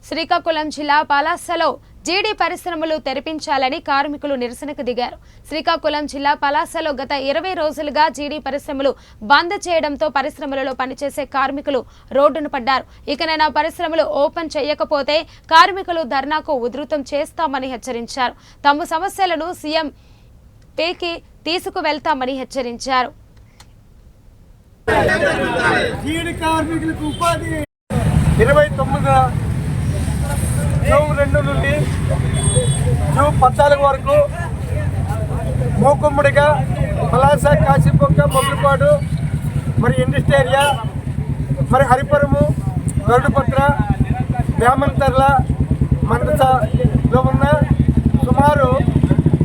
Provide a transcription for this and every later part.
శ్రీకాకుళం జిల్లా పలాసలో జీడీ పరిశ్రమలు తెరిపించాలని కార్మికులు నిరసనకు దిగారు. శ్రీకాకుళం జిల్లా పలాసలో గత 20 రోజులుగా జీడీ పరిశ్రమలు బంద్ చేయడంతో పరిశ్రమలలో పనిచేసే కార్మికులు రోడ్డున పడ్డారు. ఇకనైనా పరిశ్రమలు ఓపెన్ చేయకపోతే కార్మికులు ధర్నాకు ఉధృతం చేస్తామని హెచ్చరించారు. తమ సమస్యలను సీఎం పేకి తీసుకువెళ్తామని హెచ్చరించారు. జీడీ కార్మికులకు ఉపాధి 29 జూన్ 2 నుండి జూన్ 14 వరకు మూకుమ్మడిగా పలాస, కాశీబొక్క, మొగ్గుపాడు, మరి ఇండస్ట్రీ ఏరియా, మరి హరిపురము, గరుడుపత్ర, వేమంతర్ల, మందసలో ఉన్న సుమారు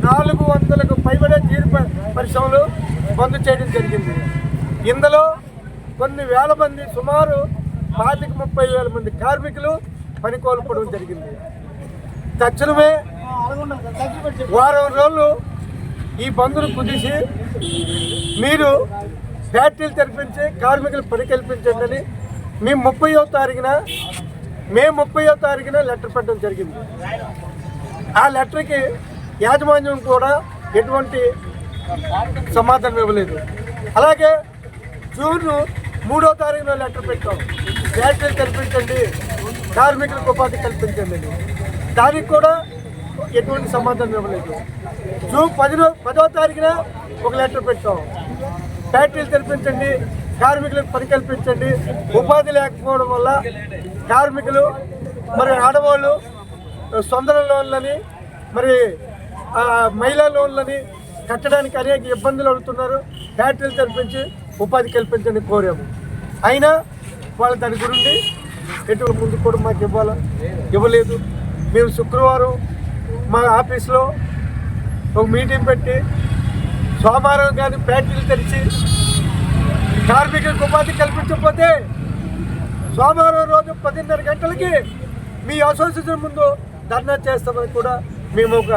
400కు పైబడే జీడీ పరిశ్రమలు బంద్ చేయడం జరిగింది. ఇందులో కొన్ని వేల మంది, సుమారు 25-30 మంది కార్మికులు పని కోల్పోవడం జరిగింది. తక్షణమే వారం రోజులు ఈ బంద్ను కుదిసి మీరు ఫ్యాక్టరీలు తెరిపించి కార్మికులు పని కల్పించండి అని మేము 30వ తారీఖున లెటర్ పెట్టడం జరిగింది. ఆ లెటర్కి యాజమాన్యం కూడా ఎటువంటి సమాధానం ఇవ్వలేదు. అలాగే జూన్ 3వ తారీఖున లెటర్ పెట్టాం, ఫ్యాక్టరీలు కల్పించండి, కార్మికులకు ఉపాధి కల్పించండి. దానికి కూడా ఎటువంటి సమాధానం ఇవ్వలేదు. జూన్ 10వ తారీఖున ఒక లెటర్ పెట్టాం, ఫ్యాక్టరీలు తెరిపించండి, కార్మికులకు పని కల్పించండి. ఉపాధి లేకపోవడం వల్ల కార్మికులు, మరి ఆడవాళ్ళు సొంత లోన్లని, మరి మహిళా లోన్లని కట్టడానికి అనేక ఇబ్బందులు అవుతున్నారు. ఫ్యాక్టరీలు తెరిపించి ఉపాధి కల్పించండి కోరాము. అయినా వాళ్ళ దాని గురించి ఎటువంటి ముందు కూడా మాకు ఇవ్వలేదు. మేము శుక్రవారం మా ఆఫీస్లో ఒక మీటింగ్ పెట్టి సోమవారం కానీ ఫ్యాక్టరీలు తెరిచి కార్మికులకు ఉపాధి కల్పించకపోతే సోమవారం రోజు 10:30 గంటలకి మీ అసోసియేషన్ ముందు ధర్నా చేస్తామని కూడా మేము ఒక